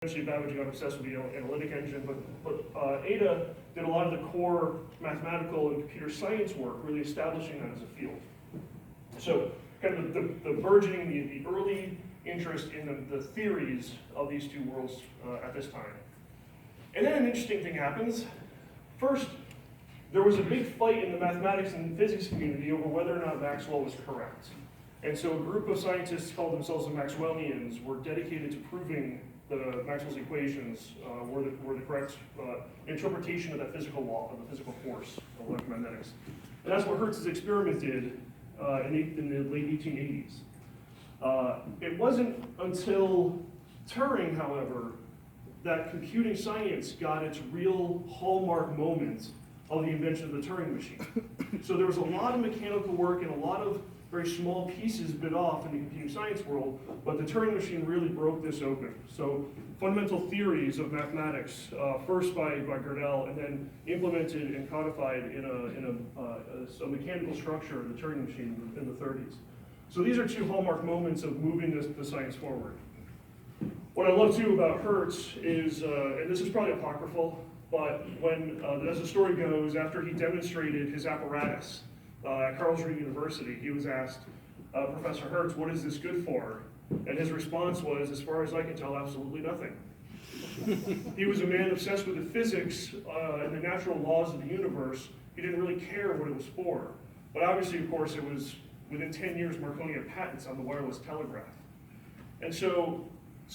Eventually Babbage got obsessed with the analytic engine, but Ada did a lot of the core mathematical and computer science work, really establishing that as a field. So kind of the burgeoning, the early interest in the theories of these two worlds at this time. And then an interesting thing happens. First, there was a big fight in the mathematics and physics community over whether or not Maxwell was correct. And so a group of scientists called themselves the Maxwellians were dedicated to proving the Maxwell's equations were the correct interpretation of that physical law, of the physical force of electromagnetics. And that's what Hertz's experiment did in the late 1880s. It wasn't until Turing, however, that computing science got its real hallmark moment of the invention of the Turing machine. So there was a lot of mechanical work and a lot of very small pieces bit off in the computing science world, but the Turing machine really broke this open. So fundamental theories of mathematics, first by Gödel, and then implemented and codified in a mechanical structure of the Turing machine in the 30s. So these are two hallmark moments of moving the science forward. What I love too about Hertz is, and this is probably apocryphal, but when, as the story goes, after he demonstrated his apparatus at Karlsruhe University, he was asked, Professor Hertz, what is this good for? And his response was, as far as I can tell, absolutely nothing. He was a man obsessed with the physics and the natural laws of the universe. He didn't really care what it was for. But obviously, of course, it was within 10 years, Marconi had patents on the wireless telegraph. And so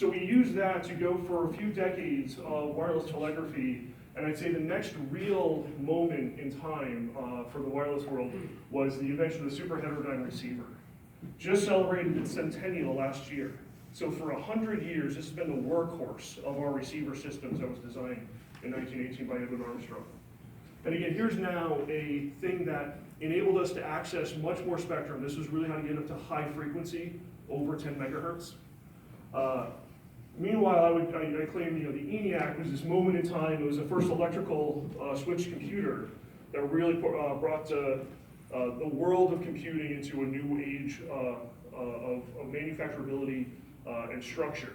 we used that to go for a few decades of wireless telegraphy. And I'd say the next real moment in time for the wireless world was the invention of the super heterodyne receiver. Just celebrated its centennial last year. So for 100 years, this has been the workhorse of our receiver systems that was designed in 1918 by Edwin Armstrong. And again, here's now a thing that enabled us to access much more spectrum. This was really how to get up to high frequency, over 10 megahertz. Meanwhile, I claim the ENIAC was this moment in time. It was the first electrical switch computer that really brought the world of computing into a new age of manufacturability and structure.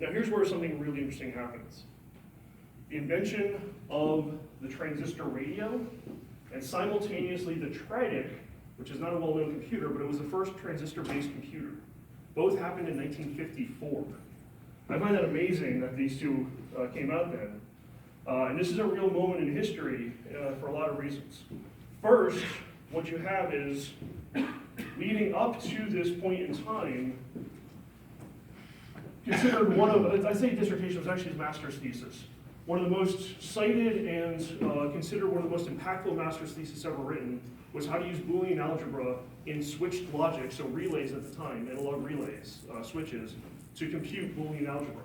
Now here's where something really interesting happens. The invention of the transistor radio and simultaneously the Tridic, which is not a well-known computer, but it was the first transistor-based computer. Both happened in 1954. I find that amazing that these two came out then. And this is a real moment in history for a lot of reasons. First, what you have is, leading up to this point in time, considered one of, I say dissertation, it was actually his master's thesis. One of the most cited and considered one of the most impactful master's theses ever written was how to use Boolean algebra in switched logic, so relays at the time, analog relays, switches, to compute Boolean algebra.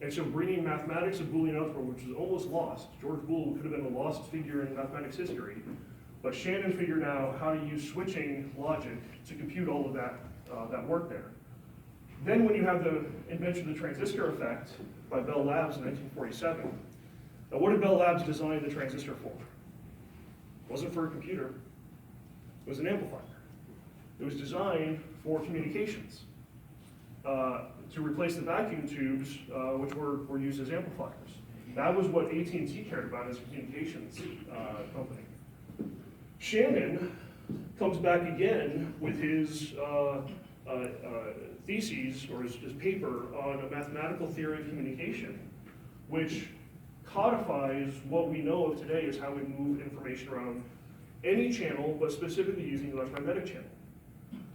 And so bringing mathematics of Boolean algebra, which was almost lost, George Boole could have been a lost figure in mathematics history, but Shannon figured out how to use switching logic to compute all of that work there. Then when you have the invention of the transistor effect by Bell Labs in 1947, now what did Bell Labs design the transistor for? It wasn't for a computer, it was an amplifier. It was designed for communications, to replace the vacuum tubes, which were used as amplifiers. That was what AT&T cared about as a communications company. Shannon comes back again with his theses, or his paper, on a mathematical theory of communication, which codifies what we know of today as how we move information around any channel, but specifically using the electromagnetic channel.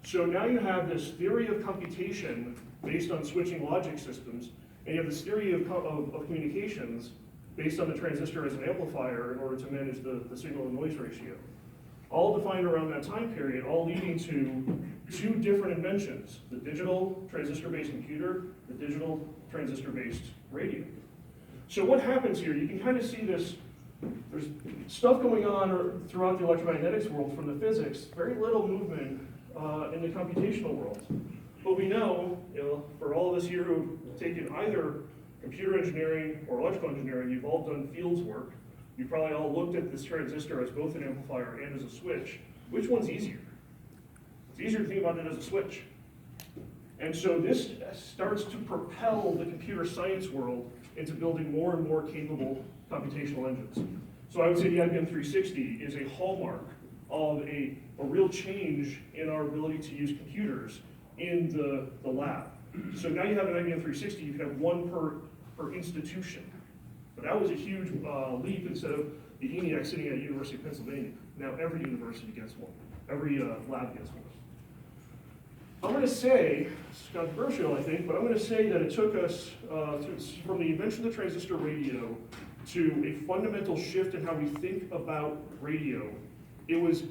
So now you have this theory of computation based on switching logic systems, and you have this theory of communications based on the transistor as an amplifier in order to manage the signal and noise ratio. All defined around that time period, all leading to two different inventions: the digital transistor-based computer, the digital transistor-based radio. So what happens here? You can kind of see this, there's stuff going on throughout the electromagnetics world from the physics, very little movement in the computational world. But we know, for all of us here who've taken either computer engineering or electrical engineering, you've all done fields work. You probably all looked at this transistor as both an amplifier and as a switch. Which one's easier? It's easier to think about it as a switch. And so this starts to propel the computer science world into building more and more capable computational engines. So I would say the IBM 360 is a hallmark of a real change in our ability to use computers in the lab. So now you have an IBM 360, you can have one per institution. But that was a huge leap instead of the ENIAC sitting at University of Pennsylvania. Now every university gets one, every lab gets one. I'm going to say, it's controversial I think, but I'm going to say that it took us from the invention of the transistor radio to a fundamental shift in how we think about radio. It was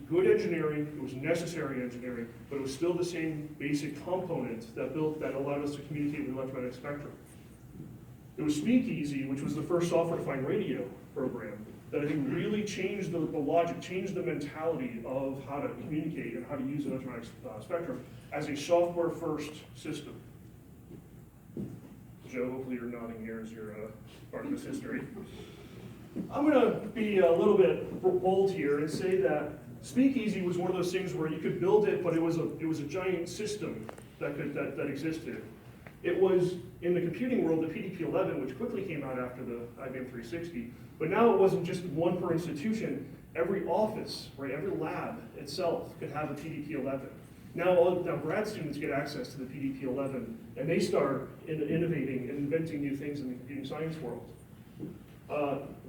good engineering, it was necessary engineering, but it was still the same basic component that allowed us to communicate with the electromagnetic spectrum. It was Speakeasy, which was the first software-defined radio program, that I think really changed the logic, changed the mentality of how to communicate and how to use the electromagnetic spectrum as a software-first system. Joe, hopefully you're nodding here as you're part of this history. I'm going to be a little bit bold here and say that Speakeasy was one of those things where you could build it, but it was a giant system that existed. It was, in the computing world, the PDP-11, which quickly came out after the IBM 360, but now it wasn't just one per institution. Every office, right, every lab itself could have a PDP-11. Now grad students get access to the PDP-11, and they start innovating and inventing new things in the computing science world.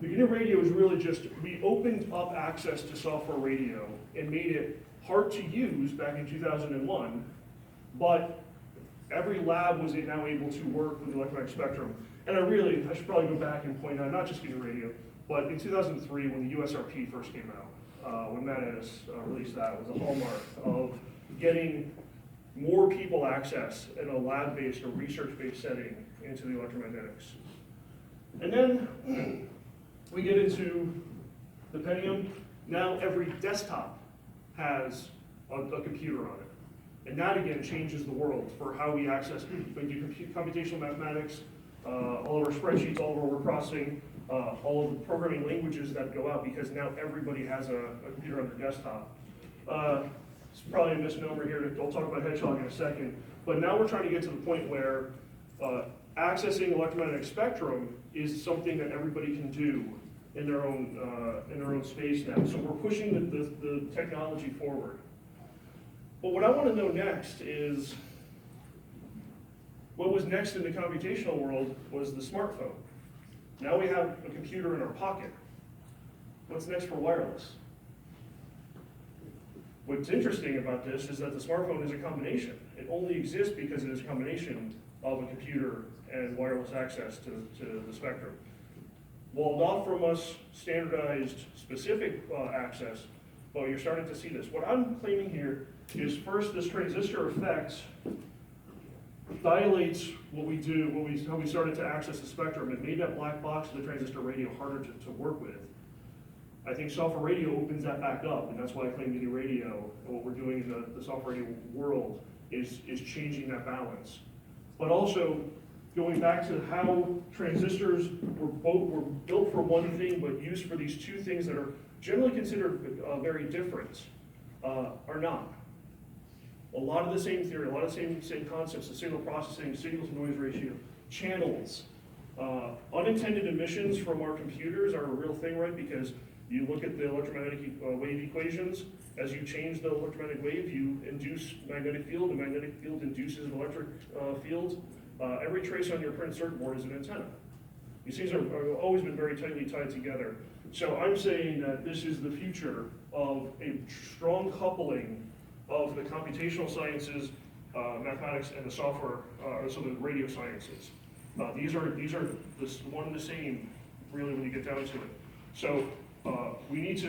Beginner radio is really just, we opened up access to software radio and made it hard to use back in 2001, but every lab was now able to work with the electromagnetic spectrum. And I should probably go back and point out, not just beginner radio, but in 2003 when the USRP first came out, when Matt Ennis released that, was a hallmark of getting more people access in a lab-based or research-based setting into the electromagnetics. And then we get into the Pentium. Now every desktop has a computer on it. And that again changes the world for how we access, we do computational mathematics, all of our spreadsheets, all of our word processing, all of the programming languages that go out, because now everybody has a computer on their desktop. It's probably a misnomer here, I'll talk about Hedgehog in a second, but now we're trying to get to the point where accessing electromagnetic spectrum is something that everybody can do in their own space now. So we're pushing the technology forward. But what I want to know next is, what was next in the computational world was the smartphone. Now we have a computer in our pocket. What's next for wireless? What's interesting about this is that the smartphone is a combination. It only exists because it is a combination of a computer and wireless access to the spectrum. Walled off from us, standardized, specific access, but you're starting to see this. What I'm claiming here is first, this transistor effect dilates what we do, how we started to access the spectrum. It made that black box of the transistor radio harder to work with. I think software radio opens that back up, and that's why I claim mini radio and what we're doing in the software radio world is changing that balance. But also, going back to how transistors were built for one thing, but used for these two things that are generally considered very different, are not. A lot of the same theory, a lot of the same concepts, the signal processing, signal to noise ratio, channels. Unintended emissions from our computers are a real thing, right? Because you look at the electromagnetic wave equations, as you change the electromagnetic wave, you induce magnetic field, and magnetic field induces an electric field. Every trace on your printed circuit board is an antenna. These things have always been very tightly tied together. So I'm saying that this is the future of a strong coupling of the computational sciences, mathematics, and the software, so the radio sciences. These are one and the same, really, when you get down to it. So we need to